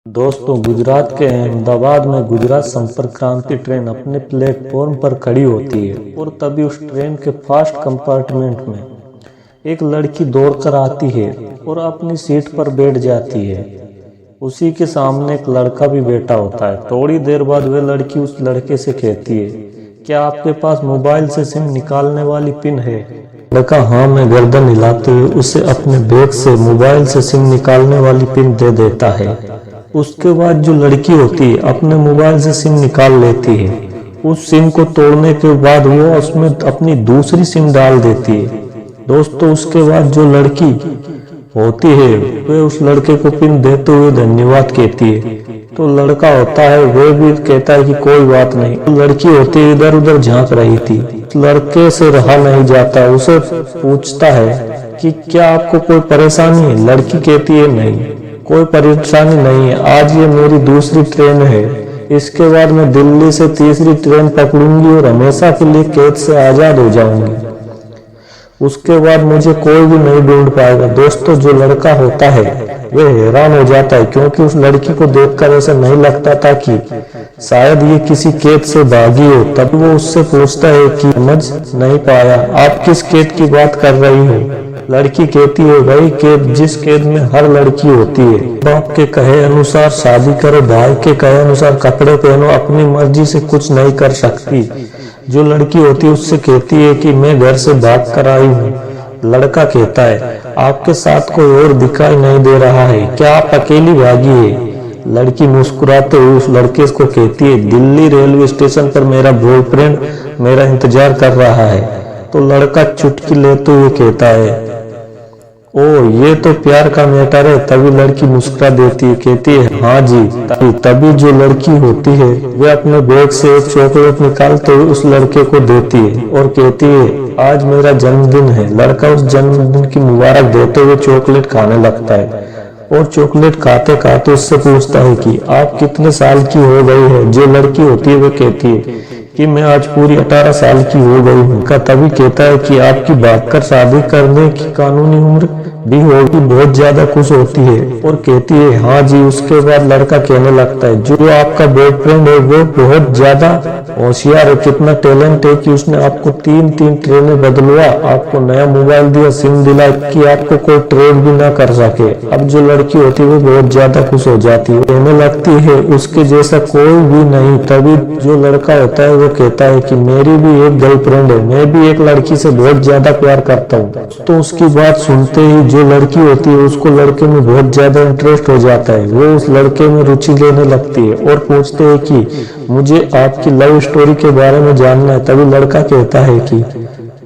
दोस्तों, गुजरात के अहमदाबाद में गुजरात संपर्क क्रांति ट्रेन अपने प्लेटफॉर्म पर खड़ी होती है और तभी उस ट्रेन के फास्ट कंपार्टमेंट में एक लड़की दौड़कर आती है और अपनी सीट पर बैठ जाती है। उसी के सामने एक लड़का भी बैठा होता है। थोड़ी देर बाद वह लड़की उस लड़के से कहती है, क्या आपके पास मोबाइल से सिम निकालने वाली पिन है? लड़का हाँ में गर्दन हिलाते हुए उसे अपने बैग से मोबाइल से सिम निकालने वाली पिन दे देता है। उसके बाद जो लड़की होती है अपने मोबाइल से सिम निकाल लेती है। उस सिम को तोड़ने के बाद वो उसमें अपनी दूसरी सिम डाल देती है। दोस्तों, उसके बाद जो लड़की होती है वह उस लड़के को पिन देते हुए धन्यवाद कहती है। तो लड़का होता है वह भी कहता है कि कोई बात नहीं। तो लड़की होती है इधर उधर झांक रही थी। लड़के से रहा नहीं जाता, उसे पूछता है कि क्या आपको कोई परेशानी है? लड़की कहती है नहीं, कोई परेशानी नहीं है, आज ये मेरी दूसरी ट्रेन है। इसके बाद मैं दिल्ली से तीसरी ट्रेन पकड़ूंगी और हमेशा के लिए कैद से आजाद हो जाऊंगी। उसके बाद मुझे कोई भी नहीं ढूंढ पाएगा। दोस्तों, जो लड़का होता है वह हैरान हो जाता है क्योंकि उस लड़की को देखकर ऐसा नहीं लगता था कि शायद ये किसी कैद से भागी हो। तब वो उससे पूछता है कि समझ नहीं पाया, आप किस कैद की बात कर रही हो? लड़की कहती है, वही कैद जिस कैद में हर लड़की होती है। बाप के कहे अनुसार शादी करो, भाई के कहे अनुसार कपड़े पहनो, अपनी मर्जी से कुछ नहीं कर सकती। जो लड़की होती है उससे कहती है कि मैं घर से भाग कर आई हूँ। लड़का कहता है, आपके साथ कोई और दिखाई नहीं दे रहा है, क्या आप अकेली भागी है? लड़की मुस्कुराते हुए उस लड़के को कहती है, दिल्ली रेलवे स्टेशन पर मेरा बॉयफ्रेंड मेरा इंतजार कर रहा है। तो लड़का चुटकी लेते हुए कहता है, ओ ये तो प्यार का मैटर है। तभी लड़की मुस्कुरा देती है, कहती है हाँ जी। तभी जो लड़की होती है वह अपने बैग से एक चॉकलेट निकालते हुए उस लड़के को देती है और कहती है, आज मेरा जन्मदिन है। लड़का उस जन्मदिन की मुबारक देते हुए चॉकलेट खाने लगता है और चॉकलेट खाते खाते उससे पूछता है कि आप कितने साल की हो गई है? जो लड़की होती है वह कहती है कि मैं आज पूरी 18 साल की हो गई हूँ। तभी कहता है कि आपकी भागकर शादी करने की कानूनी उम्र भी होगी। बहुत ज्यादा खुश होती है और कहती है हाँ जी। उसके बाद लड़का कहने लगता है, जो आपका बॉयफ्रेंड है वो बहुत ज्यादा होशियार है, कितना टैलेंट है कि उसने आपको तीन ट्रेनें बदलवा, आपको नया मोबाइल दिया, सिम दिला कि आपको कोई ट्रेड भी ना कर सके। अब जो लड़की होती है वो बहुत ज्यादा खुश हो जाती है, कहने लगती है उसके जैसा कोई भी नहीं। तभी जो लड़का होता है वो कहता है कि मेरी भी एक गर्लफ्रेंड है, मैं भी एक लड़की से बहुत ज्यादा प्यार करता हूँ। तो उसकी बात सुनते ही जो लड़की होती है उसको लड़के में बहुत ज्यादा इंटरेस्ट हो जाता है। वो उस लड़के में रुचि लेने लगती है और पूछते है कि मुझे आपकी लव स्टोरी के बारे में जानना है। तभी लड़का कहता है कि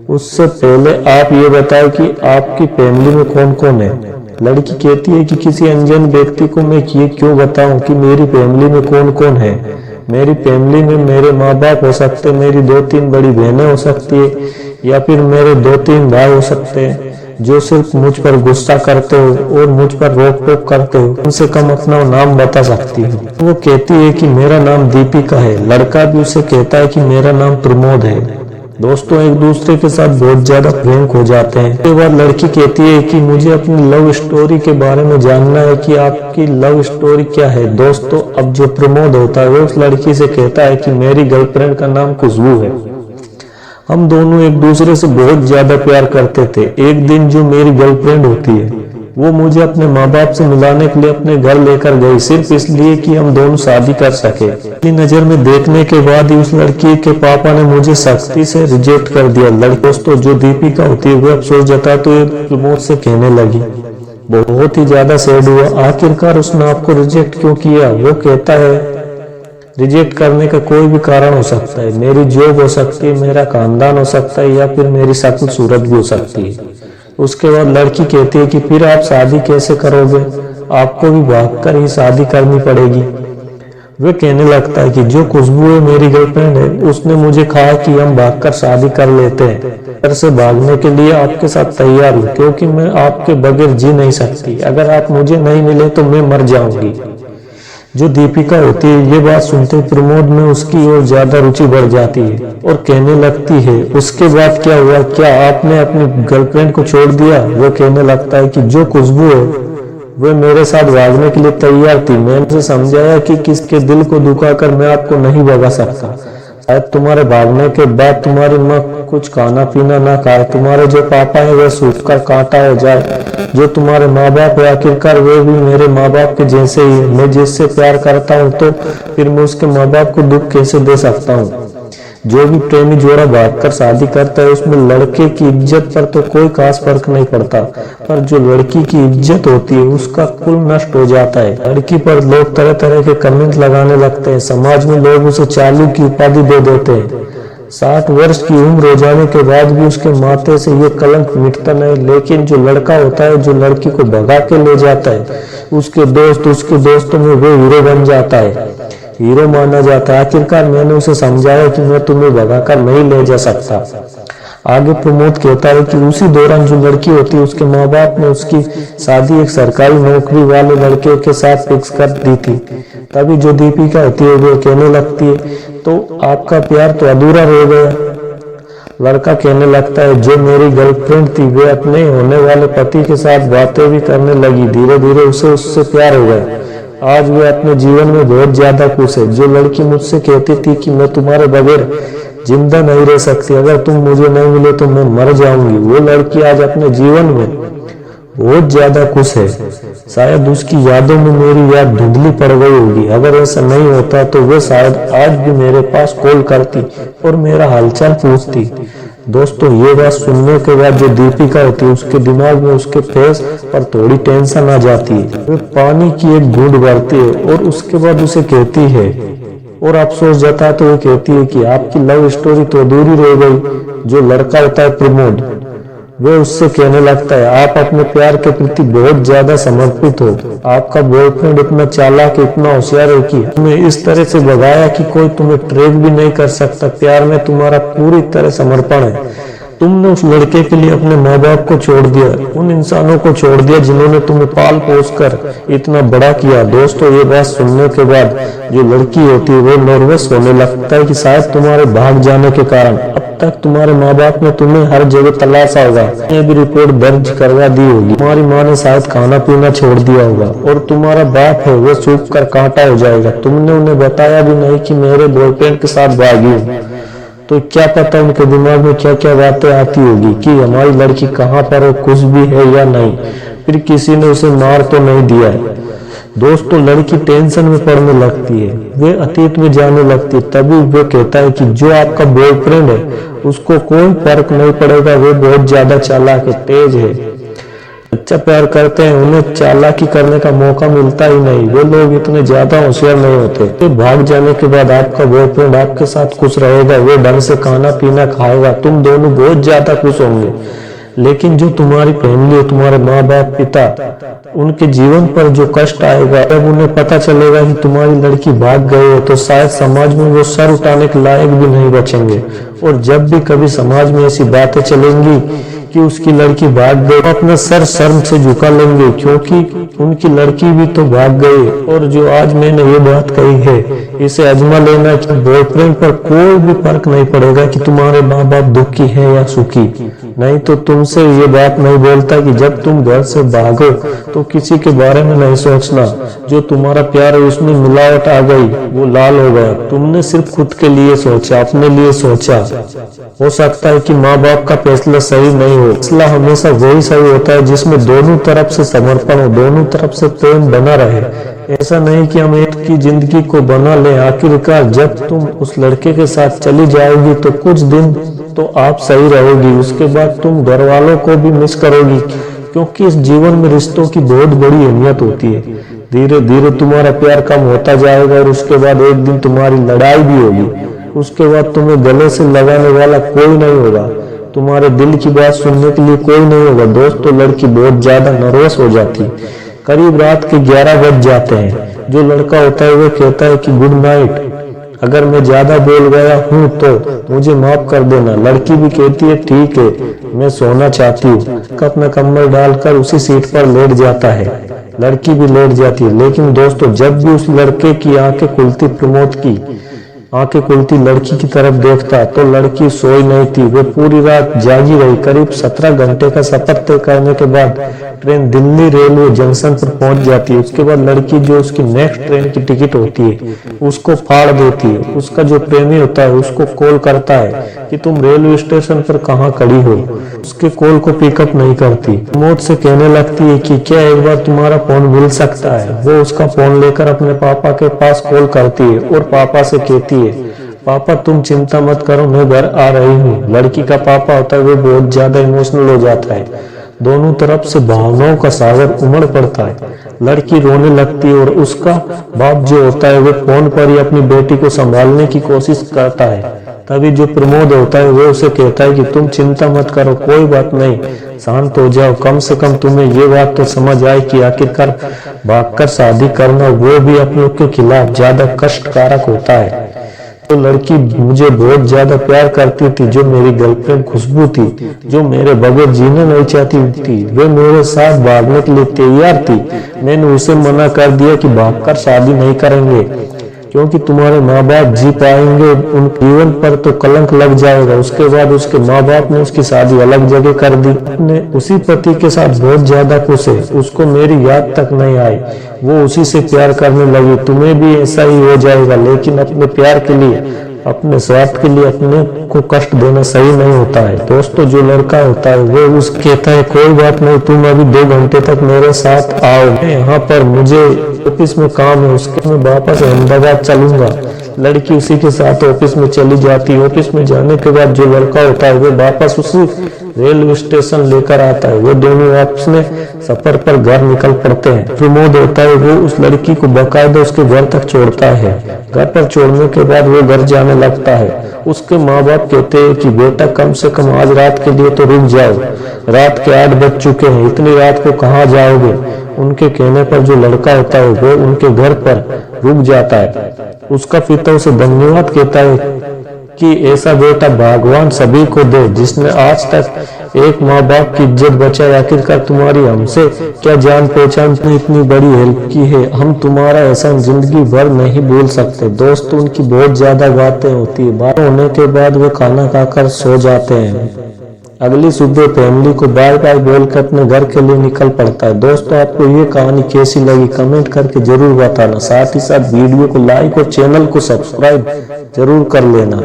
उससे पहले आप ये बताएं कि आपकी फैमिली में कौन कौन है। लड़की कहती है कि किसी अनजान व्यक्ति को मैं ये क्यों बताऊं कि मेरी फैमिली में कौन कौन है। मेरी फैमिली में मेरे माँ बाप हो सकते, मेरी 2-3 बड़ी बहनें हो सकती है, या फिर मेरे 2-3 भाई हो सकते हैं जो सिर्फ मुझ पर गुस्सा करते हो और मुझ पर रोक टोक करते हो। कम से कम अपना नाम बता सकती हो। वो कहती है कि मेरा नाम दीपिका है। लड़का भी उसे कहता है कि मेरा नाम प्रमोद है। दोस्तों, एक दूसरे के साथ बहुत ज्यादा फ्रैंक हो जाते हैं। एक बार लड़की कहती है कि मुझे अपनी लव स्टोरी के बारे में जानना है कि आपकी लव स्टोरी क्या है। दोस्तों, अब जो प्रमोद होता है वो उस लड़की से कहता है कि मेरी गर्लफ्रेंड का नाम खुशबू है, हम दोनों एक दूसरे से बहुत ज्यादा प्यार करते थे। एक दिन जो मेरी गर्लफ्रेंड होती है वो मुझे अपने माँ बाप से मिलाने के लिए अपने घर लेकर गई, सिर्फ इसलिए कि हम दोनों शादी कर सके। पहली नजर में देखने के बाद ही उस लड़की के पापा ने मुझे सख्ती से रिजेक्ट कर दिया। दोस्तों, जो दीपिका होती है वो अफसोस जताते हुए प्रमोद से कहने लगी, बहुत ही ज्यादा सैड हुआ, आखिरकार उसने आपको रिजेक्ट क्यों किया? वो कहता है रिजेक्ट करने का कोई भी कारण हो सकता है, मेरी जॉब हो सकती है, मेरा खानदान हो सकता है, या फिर मेरी शक्ल सूरत भी हो सकती है। उसके बाद लड़की कहती है कि फिर आप शादी कैसे करोगे? आपको भी भागकर ही शादी करनी पड़ेगी। वह कहने लगता है कि जो खुशबू है मेरी गर्लफ्रेंड है, उसने मुझे कहा कि हम भागकर शादी कर लेते हैं। घर से भागने के लिए आपके साथ तैयार हूँ क्योंकि मैं आपके बगैर जी नहीं सकती। अगर आप मुझे नहीं मिले तो मैं मर जाऊंगी। जो दीपिका होती है ये बात सुनते प्रमोद में उसकी और ज्यादा रुचि बढ़ जाती है और कहने लगती है, उसके बाद क्या हुआ? क्या आपने अपनी गर्लफ्रेंड को छोड़ दिया? वो कहने लगता है कि जो खुशबू है वे मेरे साथ भागने के लिए तैयार थी। मैंने उसे समझाया कि किसके दिल को दुखाकर मैं आपको नहीं भगा सकता। शायद तुम्हारे भागने के बाद तुम्हारी माँ कुछ खाना पीना ना खाए, तुम्हारे जो पापा है वह सूखकर कांटा हो जाए, जो तुम्हारे माँ बाप है आखिरकार वे भी मेरे माँ बाप के जैसे ही है। मैं जिससे प्यार करता हूँ तो फिर मैं उसके माँ बाप को दुख कैसे दे सकता हूँ। जो भी प्रेमी जोड़ा भागकर शादी करता है उसमें लड़के की इज्जत पर तो कोई खास फर्क नहीं पड़ता, पर जो लड़की की इज्जत होती है उसका कुल नष्ट हो जाता है। लड़की पर लोग तरह तरह के कमेंट लगाने लगते हैं। समाज में लोग उसे चालू की उपाधि दे देते हैं। 60 वर्ष की उम्र हो जाने के बाद भी उसके माथे से ये कलंक मिटता नहीं। लेकिन जो लड़का होता है जो लड़की को भगा के ले जाता है, उसके दोस्तों में वो हीरो बन जाता है, हीरो माना जाता है। आखिरकार मैंने उसे समझाया कि मैं तुम्हें भगाकर नहीं ले जा सकता। आगे प्रमोद कहता है कि उसी दौरान जो लड़की होती है उसके माँ बाप ने उसकी शादी एक सरकारी नौकरी वाले लड़के के साथ फिक्स कर दी थी। तभी जो दीपिका होती है वो कहने लगती है तो आपका प्यार तो अधूरा रह गया। लड़का कहने लगता है जो मेरी गर्लफ्रेंड थी वे अपने होने वाले पति के साथ बातें भी करने लगी। धीरे धीरे उसे उससे प्यार हो गया। आज वे अपने जीवन में बहुत ज्यादा खुश है। जो लड़की मुझसे कहती थी कि मैं तुम्हारे बगैर जिंदा नहीं रह सकती, अगर तुम मुझे नहीं मिले तो मैं मर जाऊंगी, वो लड़की आज अपने जीवन में बहुत ज्यादा खुश है। शायद उसकी यादों में मेरी याद धुंधली पड़ गई होगी। अगर ऐसा नहीं होता तो वे शायद आज भी मेरे पास कॉल करती और मेरा हालचाल पूछती। दोस्तों ये बात सुनने के बाद जो दीपिका होती है उसके दिमाग में उसके फेस पर थोड़ी टेंशन आ जाती है। वे पानी की एक घूंट भरती है और उसके बाद उसे कहती है और अफसोस जताते हुए कहती है कि आपकी लव स्टोरी तो अधूरी रह गई। जो लड़का होता है प्रमोद वे उससे कहने लगता है आप अपने प्यार के प्रति बहुत ज्यादा समर्पित हो। आपका बॉयफ्रेंड इतना चालाक इतना होशियार है कि तुम्हें इस तरह से भगाया कि कोई तुम्हें ट्रैक भी नहीं कर सकता। प्यार में तुम्हारा पूरी तरह समर्पण है। तुमने उस लड़के के लिए अपने माँ बाप को छोड़ दिया, उन इंसानों को छोड़ दिया जिन्होंने तुम्हें पाल पोस कर इतना बड़ा किया। दोस्तों ये बात सुनने के बाद जो लड़की होती है वो नर्वस होने लगता है कि शायद तुम्हारे भाग जाने के कारण अब तक तुम्हारे माँ बाप ने तुम्हें हर जगह तलाशा होगा, ये भी रिपोर्ट दर्ज करवा दी होगी। तुम्हारी माँ ने शायद खाना पीना छोड़ दिया होगा और तुम्हारा बाप है वो सूख कर कांटा हो जाएगा। तुमने उन्हें बताया भी नहीं कि मेरे बॉयफ्रेंड के साथ भागी हूँ, तो क्या पता उनके दिमाग में क्या क्या बातें आती होगी कि हमारी लड़की कहाँ पर है, कुछ भी है या नहीं, फिर किसी ने उसे मार तो नहीं दिया है। दोस्तों लड़की टेंशन में पड़ने लगती है, वे अतीत में जाने लगती है। तभी वो कहता है कि जो आपका बॉयफ्रेंड है उसको कोई फर्क नहीं पड़ेगा, वो बहुत ज्यादा चालाक है, तेज है। अच्छा प्यार करते हैं उन्हें चालाकी करने का मौका मिलता ही नहीं, वो लोग इतने ज्यादा होशियार नहीं होते। तो भाग जाने के बाद आपका बॉयफ्रेंड आपके साथ खुश रहेगा, वो ढंग से खाना पीना खाएगा, तुम दोनों बहुत ज्यादा खुश होंगे। लेकिन जो तुम्हारी फैमिली है, तुम्हारे माँ बाप पिता, उनके जीवन पर जो कष्ट आएगा जब उन्हें पता चलेगा कि तुम्हारी लड़की भाग गई है, तो शायद समाज में वो सर उठाने के लायक भी नहीं बचेंगे। और जब भी कभी समाज में ऐसी बातें चलेंगी कि उसकी लड़की भाग गई, तो अपना सर शर्म से झुका लेंगे क्योंकि उनकी लड़की भी तो भाग गई। और जो आज मैंने ये बात कही है इसे आजमा लेना कि बॉयफ्रेंड पर कोई भी फर्क नहीं पड़ेगा कि तुम्हारे माँ बाप दुखी है या सुखी। नहीं तो तुमसे ये बात नहीं बोलता कि जब तुम घर से भागो तो किसी के बारे में नहीं सोचना, जो तुम्हारा प्यार है उसमें मिलावट आ गई, वो लाल हो गया। तुमने सिर्फ खुद के लिए सोचा, अपने लिए सोचा। हो सकता है कि माँ बाप का फैसला सही नहीं हो, फैसला हमेशा वही सही होता है जिसमें दोनों तरफ से समर्पण हो, दोनों तरफ से प्रेम बना रहे। ऐसा नहीं कि हम एक की जिंदगी को बना लें। आखिरकार जब तुम उस लड़के के साथ चली जाओगी तो कुछ दिन तो आप सही रहोगी, उसके बाद तुम घर वालों को भी मिस करोगी, क्योंकि इस जीवन में रिश्तों की बहुत बड़ी अहमियत होती है। धीरे धीरे तुम्हारा प्यार कम होता जाएगा और उसके बाद एक दिन तुम्हारी लड़ाई भी होगी। उसके बाद तुम्हें गले से लगाने वाला कोई नहीं होगा, तुम्हारे दिल की बात सुनने के लिए कोई नहीं होगा। दोस्तों लड़की बहुत ज्यादा नर्वस हो जाती है। करीब रात के 11 बज जाते हैं। जो लड़का होता है वो कहता है कि गुड नाइट, अगर मैं ज्यादा बोल गया हूँ तो मुझे माफ कर देना। लड़की भी कहती है ठीक है, मैं सोना चाहती हूँ। अपना कम्बल डालकर उसी सीट पर लेट जाता है, लड़की भी लेट जाती है। लेकिन दोस्तों जब भी उस लड़के की आंखें खुलती प्रमोद की, आंखें खुलती लड़की की तरफ देखता तो लड़की सोई नहीं थी, वो पूरी रात जागी रही। करीब 17 घंटे का सफर तय करने के बाद ट्रेन दिल्ली रेलवे जंक्शन पर पहुंच जाती है। उसके बाद लड़की जो उसकी नेक्स्ट ट्रेन की टिकट होती है उसको फाड़ देती है। उसका जो प्रेमी होता है उसको कॉल करता है कि तुम रेलवे स्टेशन पर कहाँ खड़ी हो। उसके कॉल को पिकअप नहीं करती। मौत से कहने लगती है कि क्या एक बार तुम्हारा फोन मिल सकता है। वो उसका फोन लेकर अपने पापा के पास कॉल करती है और पापा से कहती है, पापा तुम चिंता मत करो, मैं घर आ रही हूँ। लड़की का पापा होता है वो बहुत ज्यादा इमोशनल हो जाता है। दोनों तरफ से भावनाओं का सागर उमड़ पड़ता है। लड़की रोने लगती है और उसका बाप जो होता है वो फोन पर ही अपनी बेटी को संभालने की कोशिश करता है। तभी जो प्रमोद होता है वो उसे कहता है कि तुम चिंता मत करो, कोई बात नहीं, शांत हो जाओ। कम से कम तुम्हें ये बात तो समझ आए कि आखिरकार भागकर शादी करना वो भी अपनों के खिलाफ ज्यादा कष्टकारक होता है। तो लड़की मुझे बहुत ज्यादा प्यार करती थी, जो मेरी गर्लफ्रेंड खुशबू थी, जो मेरे बगैर जीना नहीं चाहती थी। वे मेरे साथ भागने के लिए तैयार थी। मैंने उसे मना कर दिया कि भागकर शादी नहीं करेंगे, क्योंकि तुम्हारे माँ बाप जी पाएंगे, उन जीवन पर तो कलंक लग जाएगा। उसके बाद उसके माँ बाप ने उसकी शादी अलग जगह कर दी। अपने उसी पति के साथ बहुत ज्यादा खुश है, उसको मेरी याद तक नहीं आई। वो उसी से प्यार करने लगी। तुम्हें भी ऐसा ही हो जाएगा, लेकिन अपने प्यार के लिए, अपने स्वार्थ के लिए अपने को कष्ट देना सही नहीं होता है। दोस्तों जो लड़का होता है वो उस कहता है कोई बात नहीं, तुम अभी 2 घंटे तक मेरे साथ आओ, यहाँ पर मुझे ऑफिस में काम है, उसके मैं वापस अहमदाबाद चलूंगा। लड़की उसी के साथ ऑफिस में चली जाती है। ऑफिस में जाने के बाद जो लड़का होता है वो वापस उसी रेलवे स्टेशन लेकर आता है। वो दोनों आपस में सफर पर घर निकल पड़ते हैं। प्रमोद होता है वो उस लड़की को बाकायदा उसके घर तक छोड़ता है। घर पर छोड़ने के बाद वो घर जाने लगता है। उसके माँ बाप कहते हैं कि बेटा कम से कम आज रात के लिए तो रुक जाओ, रात के 8 बज चुके हैं, इतनी रात को कहाँ जाओगे। उनके कहने पर जो लड़का होता है वो उनके घर पर रुक जाता है। उसका पिता उसे धन्यवाद कहता है कि ऐसा बेटा भगवान सभी को दे, जिसने आज तक एक माँ बाप की इज्जत बचाई। आखिरकार तुम्हारी हमसे क्या जान पहचान ने इतनी बड़ी हेल्प की है, हम तुम्हारा एहसान जिंदगी भर नहीं भूल सकते। दोस्तों उनकी बहुत ज्यादा बातें होती है। बात होने के बाद वो खाना खाकर सो जाते हैं। अगली सुबह फैमिली को बाय बाय बोलकर अपने घर के लिए निकल पड़ता है। दोस्तों आपको ये कहानी कैसी लगी कमेंट करके जरूर बताना। साथ ही साथ वीडियो को लाइक और चैनल को सब्सक्राइब जरूर कर लेना।